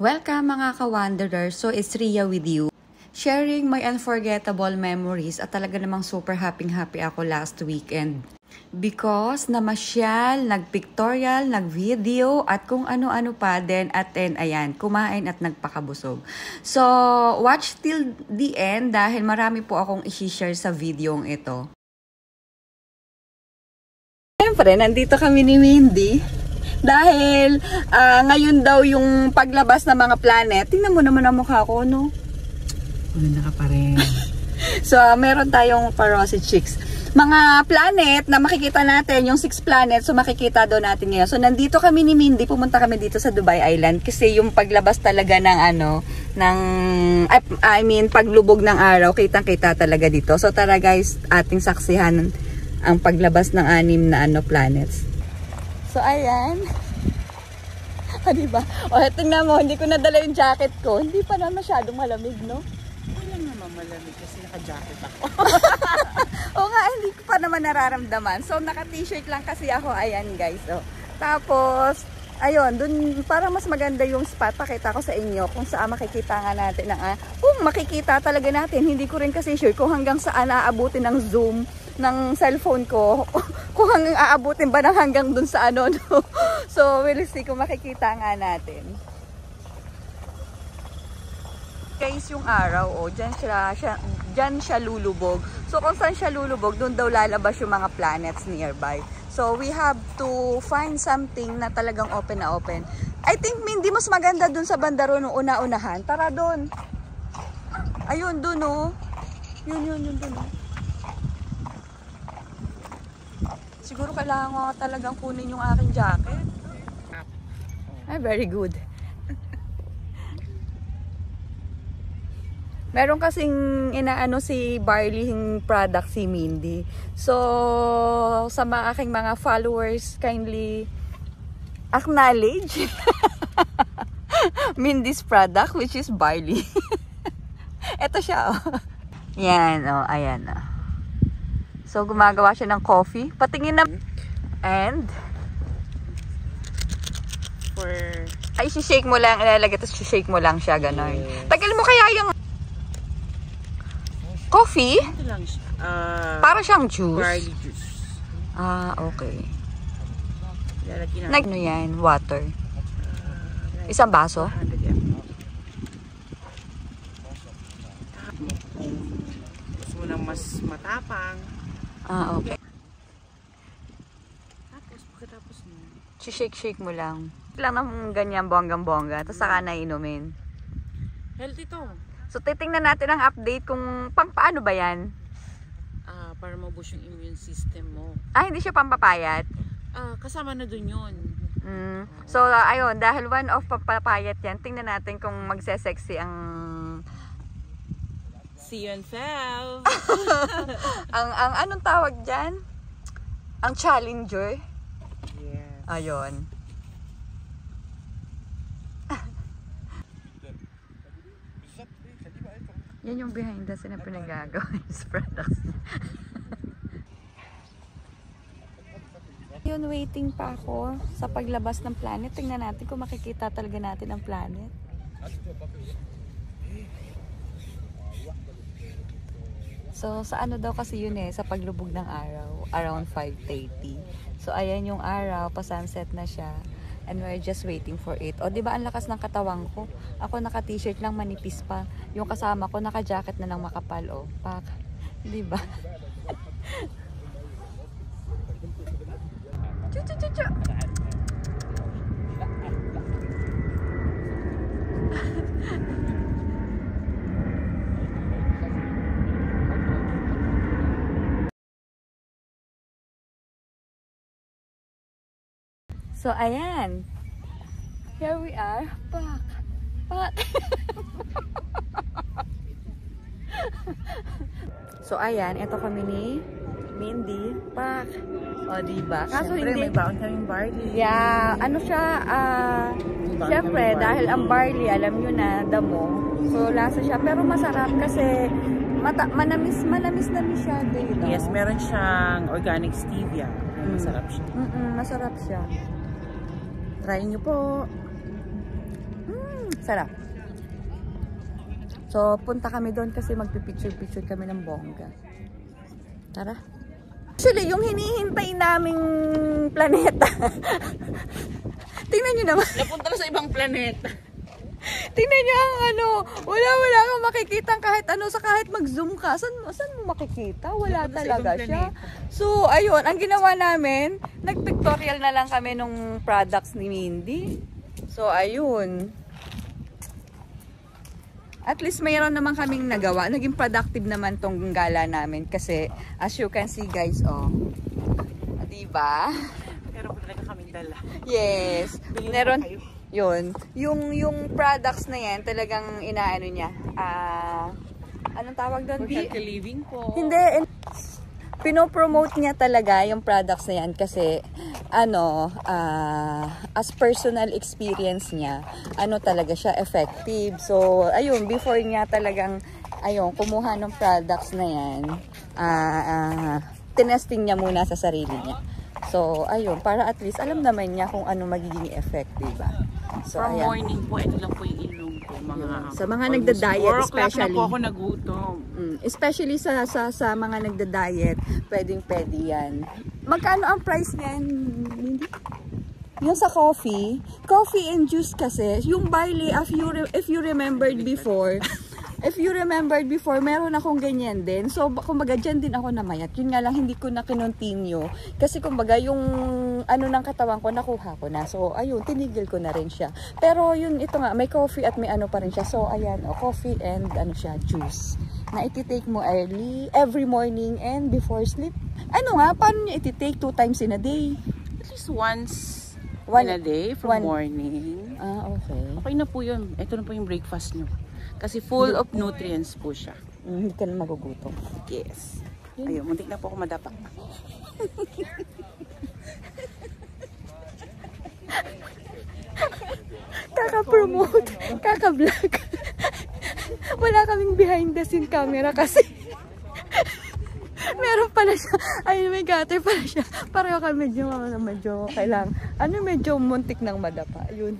Welcome mga ka-wanderers! So it's Ria with you. Sharing my unforgettable memories at talaga namang super happy ako last weekend. Because namasyal, nagpictorial, nagvideo at kung ano-ano pa din at then ayan, kumain at nagpakabusog. So watch till the end dahil marami po akong i-share sa videong ito. Siyempre, nandito kami ni Mindy. Dahil ngayon daw yung paglabas ng mga planet. Tingnan mo naman ang mukha ko, no? Maganda ka pa rin. So, meron tayong Parosi Chicks. Mga planet na makikita natin, yung 6 planets, so makikita daw natin ngayon. So, nandito kami ni Mindy, pumunta kami dito sa Dubai Island kasi yung paglabas talaga ng paglubog ng araw, kitang-kita talaga dito. So, tara guys, ating saksihan ang paglabas ng 6 na planets. So, ayan. Diba? O, tingnan mo, hindi ko nadala yung jacket ko. Hindi pa na masyadong malamig, no? Wala naman malamig kasi naka-jacket ako. O nga, hindi ko pa naman nararamdaman. So, naka-t-shirt lang kasi ako. Ayan, guys. O. Tapos, ayun, dun parang mas maganda yung spot. Pakita ko sa inyo kung saan makikita nga natin. Kung makikita talaga natin, hindi ko rin kasi sure kung hanggang saan aabutin ng zoom ng cellphone ko. Kung hanggang aabutin ba ng hanggang dun sa no? So, we'll see kung makikita nga natin. Guys, yung araw, dyan siya lulubog. So, kung saan siya lulubog, dun daw lalabas yung mga planets nearby. So, we have to find something na talagang open na open. I think, Mindy, mas maganda dun sa bandaro nung una-unahan. Tara dun. Ayun, dun, oh. Yun, dun, oh. Siguro kailangan ko talagang kunin yung aking jacket. Ay, very good. Meron kasing inaano si Barley product si Mindy. So, sa aking mga followers, kindly acknowledge Mindy's product, which is Barley. Ito siya, oh. Yan, oh, ayan, oh. So, gumagawa siya ng coffee. Patingin na. And, ay, shake mo lang. Ilalagay, tapos shake mo lang siya, gano'n. Yes. Tagal mo kaya yung coffee? Ito lang siya. Para siyang juice? Barley juice. Ah, okay. Ilalagay natin. Ano yan? Water? Isang baso? Gusto mo nang mas matapang. Ah, okay. Tapos, pagkatapos mo, Shake mo lang. Lang ng ganyan bonggang-bongga. Tapos saka na inumin. healthy to. So, titingnan natin ang update kung paano ba yan? Para maboost yung immune system mo. Hindi siya pampapayat? Kasama na dun yun. So, ayun, dahil one of pampapayat yan, tingnan natin kung magse-sexy ang See you in Feb. ang anong tawag dyan? Ang challenger? Yes. Ayun. Yan yung behind the scene na pinagagawa sa products niya. Yun, waiting pa ako sa paglabas ng planet. Tingnan natin kung makikita talaga natin ang planet. So, sa ano daw kasi yun sa paglubog ng araw, around 5:30. So, ayan yung araw, pa-sunset na siya. And we're just waiting for it. O, diba ang lakas ng katawan ko? Ako naka-t-shirt lang, manipis pa. Yung kasama ko, naka-jacket na lang makapal. O, pak. Diba? Chu-chu-chu-chu! So, ayan. Here we are. Pak. So, ayan. Ito kami ni Mindy. Pak. O, diba? Kaso Siyempre, hindi. may baon kaming barley. Yeah. Ano siya? Siyempre, dahil ang barley, alam nyo na, damo. So, lasa siya. Pero masarap kasi manamis siya. Dito. Yes, meron siyang organic stevia. Masarap siya. Masarap siya. Try nyo po. Sarap. So, punta kami doon kasi magpipicture-picture kami ng bongga. Tara. Actually, yung hinihintay naming planeta. Tingnan nyo naman. Napunta na sa ibang planeta. Tingnan nyo ang ano. Wala kang makikita kahit ano. Sa kahit mag-zoom ka. Saan mo makikita? Wala talaga siya. So, ayun. Ang ginawa namin, nag-pictorial na lang kami nung products ni Mindy. So, ayun. At least mayroon naman kaming nagawa. Naging productive naman tong gala namin. Kasi, as you can see guys, oh. Diba? Pero po talaga kaming dala. Yes. Bilhin Meron. kayo. Yun. Yung products na yan, talagang inaano niya. Anong tawag doon? Healthy living po. Hindi. Pinopromote niya talaga yung products na yan kasi as personal experience niya, talaga siya effective. So, ayun, before niya talagang, kumuha ng products na yan, tinesting niya muna sa sarili niya. So, ayun, para at least alam naman niya kung ano magiging effect, diba? So, from ayan. morning po, ito lang po yung inom ko. Sa mga nagda-diet especially. 4 o'clock na po ako nagutom. Especially sa mga nagda-diet, pwede yan. Magkano ang price niyan? Yung sa coffee and juice kasi, yung barley, if you remembered before, meron akong ganyan din. So, kumbaga, dyan din ako namayat. Yun nga lang, hindi ko na kinontinue. Kasi, kumbaga, yung ng katawan ko, nakuha ko na. So, ayun, tinigil ko na rin siya. Pero, ito nga, may coffee at may pa rin siya. So, ayan, coffee and, juice. Na ititake mo early, every morning, and before sleep. Paano niya ititake 2 times in a day? At least once in a day from morning. Okay. Okay na po yun. Ito na po yung breakfast nyo. Kasi full of nutrients po siya. Hindi ka na magugutom. Yes. Ayun, muntik na po ako madapak. Kaka-promote, kaka-vlog. Wala kaming behind the scene camera kasi meron pala siya. Ay, may gutter pala siya. Pareho ka medyo kailangan. Medyo muntik ng madapa. Ayun.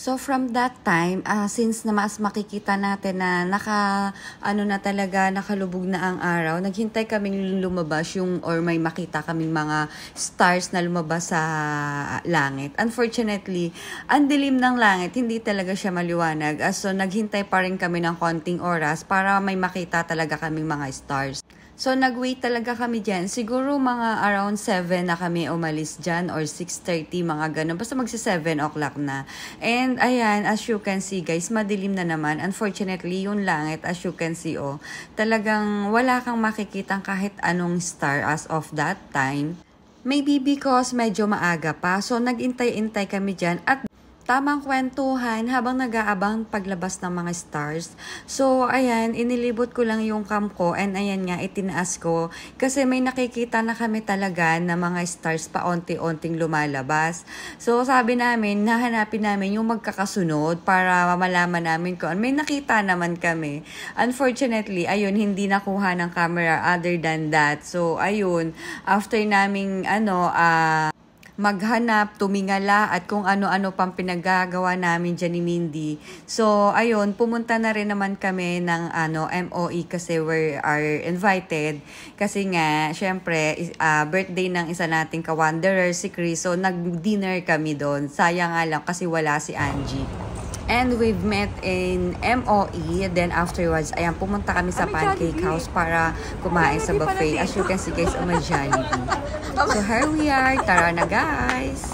So from that time, since na mas makikita natin na nakalubog na ang araw, naghintay kaming lumabas or may makita kaming mga stars na lumabas sa langit. Unfortunately, ang dilim ng langit, hindi talaga siya maliwanag. So naghintay pa rin kami ng konting oras para may makita talaga kaming mga stars. So, nag-wait talaga kami dyan. Siguro mga around 7 na kami umalis dyan or 6:30, mga ganun. Basta magsi-7 o'clock na. And, ayan, as you can see guys, madilim na naman. Unfortunately, yung langit, as you can see, talagang wala kang makikita kahit anong star as of that time. Maybe because medyo maaga pa. So, nag-intay-intay kami dyan at tamang kwentuhan habang nag-aabang paglabas ng mga stars. So, ayan, inilibot ko lang yung cam ko and ayan nga, itinaas ko. Kasi may nakikita na kami talaga na mga stars pa onti-onting lumalabas. So, sabi namin, nahanapin namin yung magkakasunod para malaman namin kung may nakita naman kami. Unfortunately, ayun, hindi nakuha ng camera other than that. So, ayun, after naming, maghanap, tumingala at kung ano-ano pang pinagagawa namin dyan ni Mindy. So, ayun, pumunta na rin naman kami ng MOE kasi we are invited. Kasi nga, syempre, birthday ng isa nating ka-wanderer, si Chris. So, nag-dinner kami doon. Sayang nga lang kasi wala si Angie. And we've met in MOE. Then afterwards, ayan, pumunta kami sa Pancake House para kumain sa buffet. As you can see guys, may Jollibee. So here we are. Tara na guys.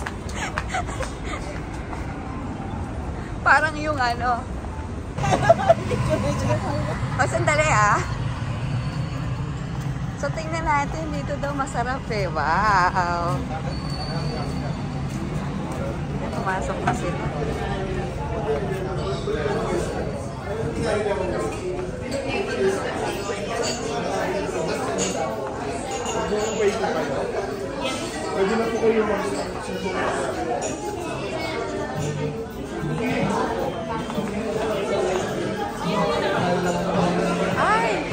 Parang yung sandali So tingnan natin, dito daw masarap Wow. Pumasok na sila. Pwede na po kayo Ay!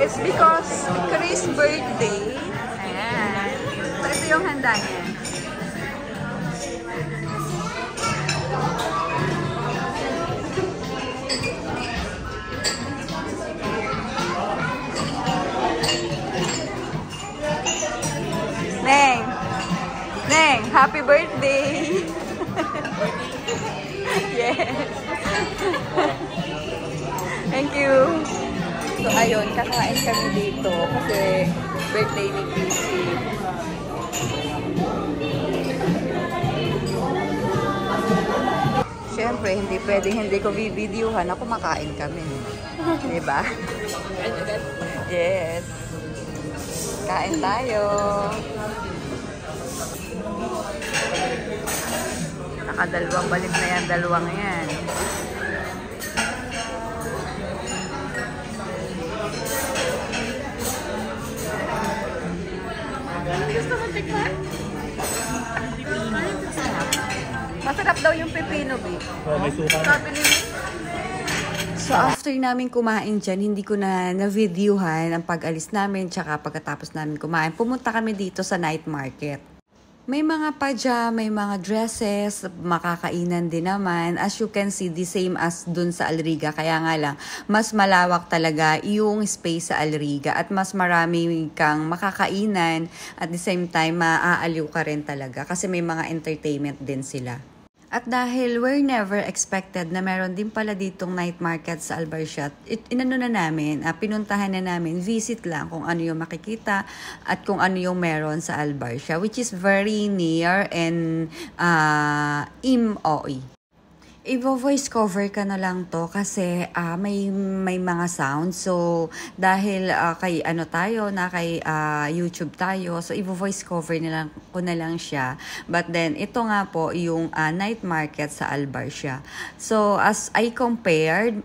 It's because Chris' birthday. Ayan. So ito yung handa niya. Thank you. So, ayun, kakain kami dito kasi birthday ni Casey. Siyempre, hindi pwedeng hindi ko bibideohan na kumakain kami. Diba? Yes. Kain tayo. Nakadalawang balik na yan, dalawang yan. Gusto mo tikman? Masarap daw yung pepino, B. May suka. Sabi ni So, after namin kumain dyan, hindi ko na-videohan ang pag-alis namin, tsaka pagkatapos namin kumain, pumunta kami dito sa night market. May mga pajama, may mga dresses, makakainan din naman. As you can see, the same as dun sa Alriga. Kaya nga lang, mas malawak talaga yung space sa Alriga at mas marami kang makakainan at the same time, maaaliw ka rin talaga kasi may mga entertainment din sila. At dahil we're never expected na meron din pala ditong night market sa Albarcia, inano na namin, pinuntahan na namin, visit lang kung ano yung makikita at kung ano yung meron sa Albarcia, which is very near and MOE. I-voice cover ka na lang to kasi may mga sound. So, dahil kay YouTube tayo, so i-voice cover ko na lang siya. But then, ito nga po yung night market sa Albarcia. So, as I compared,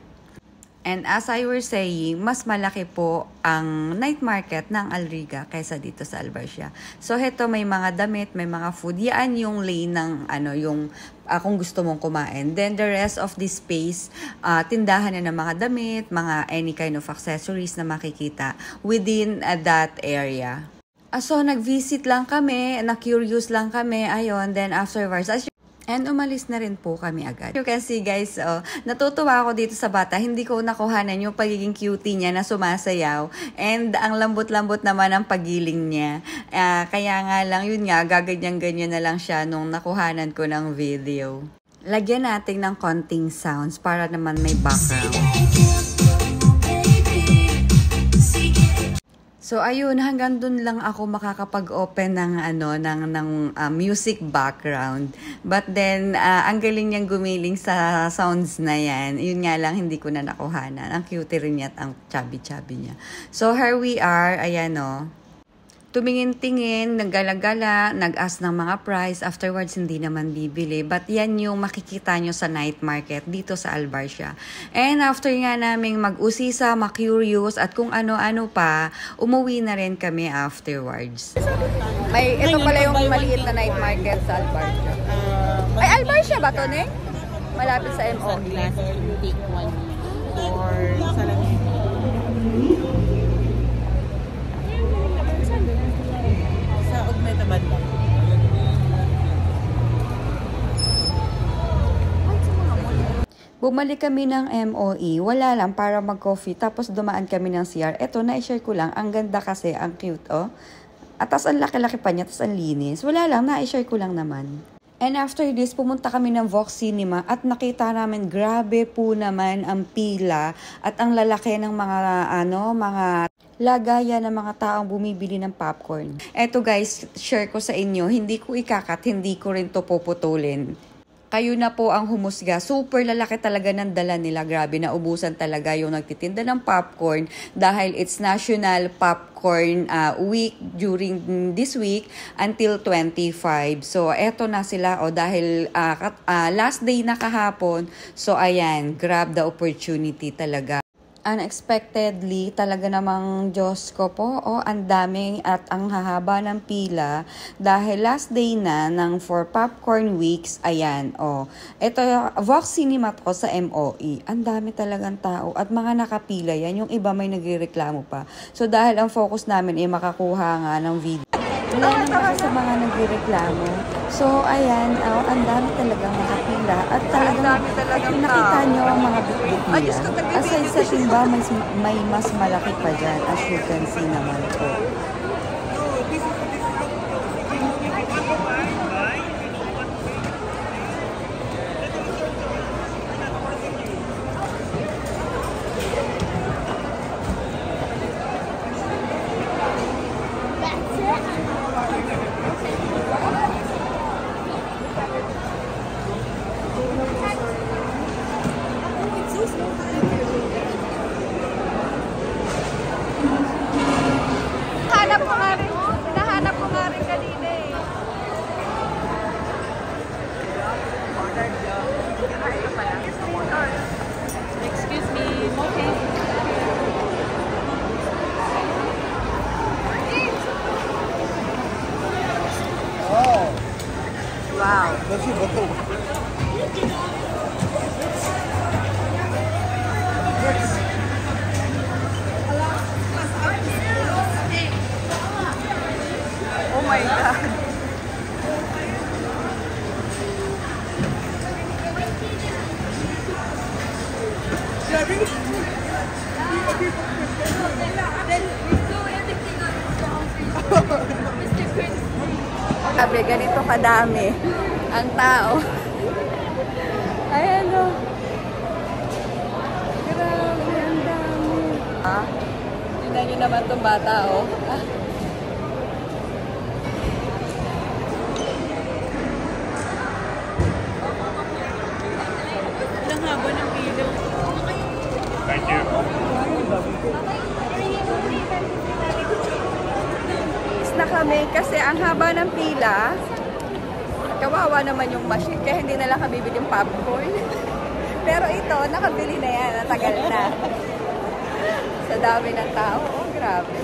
and as I were saying, mas malaki po ang night market ng Alriga kaysa dito sa Albarcia. So, heto may mga damit, may mga food. Yan yung lane ng kung gusto mong kumain. Then, the rest of this space, tindahan na ng mga damit, mga any kind of accessories na makikita within that area. So, nag-visit lang kami, na-curious lang kami, ayun. Then, afterwards, and umalis na rin po kami agad. You can see guys, natutuwa ako dito sa bata. Hindi ko nakuhanan yung pagiging cutie niya na sumasayaw. And ang lambot-lambot naman ang pagiling niya. Kaya nga lang, yun nga, gaganyan-ganyan na lang siya nung nakuhanan ko ng video. Lagyan natin ng konting sounds para naman may background. So ayun, hanggang dun lang ako makakapag-open ng music background. But then ang galing niyang gumiling sa sounds na yan. Yun nga lang hindi ko na nakuhanan. Ang cute rin niya at ang chubby-chubby niya. So here we are, ayan tumingin-tingin, naggala-gala, nag-ask ng mga price, afterwards hindi naman bibili. But yan yung makikita nyo sa night market dito sa Albarcia. And after nga naming mag-usisa, ma-curious, at kung ano-ano pa, umuwi na rin kami afterwards. Ito pala yung maliit na night market sa Albarcia. Ay, Albarcia ba to, Neng? Malapit sa MOE. Take one or salamin. Bumalik kami ng MOE, wala lang para mag-coffee, tapos dumaan kami ng CR. Eto, na-share ko lang, ang ganda kasi, ang cute, At tas ang laki-laki pa niya, tas ang linis. Wala lang, na-share ko lang naman. And after this, pumunta kami ng Vox Cinema at nakita namin, grabe po naman ang pila at ang lalaki ng mga lagayan ng mga taong bumibili ng popcorn. Eto guys, share ko sa inyo, hindi ko ikakat, hindi ko rin to puputulin. Kayo na po ang humusga. Super lalaki talaga ng dala nila. Grabe, naubusan talaga yung nagtitinda ng popcorn dahil it's National Popcorn Week during this week until 25. So, eto na sila dahil last day na kahapon. So, ayan, grab the opportunity talaga. Unexpectedly, talaga namang Diyos ko po, ang daming at ang hahaba ng pila dahil last day na ng for popcorn weeks, ayan, ito, Vox Cinema po sa MOE, ang dami talagang tao at mga nakapila yan, yung iba may nagrereklamo pa. So, dahil ang focus namin ay makakuha nga ng video. Wala naman sa mga nagrereklamo. So, ayan, ang dami talagang nakapila at talagang nakita nyo ang mga bitbit nila. Aside sa timba, may mas malaki pa dyan, as you can see naman po. Sabi, ganito kadami ang tao. Ayan o. Grabe, ang dami. Ah, tignan nyo naman itong bata o. Ah. Ang haba ng pila. Thank you. Na kami kasi ang haba ng pila. Kawawa naman yung machine kaya hindi na lang kami bibili yung popcorn. Pero ito, nakabili na yan. Natagal na. Sa dami ng tao. Oh, grabe.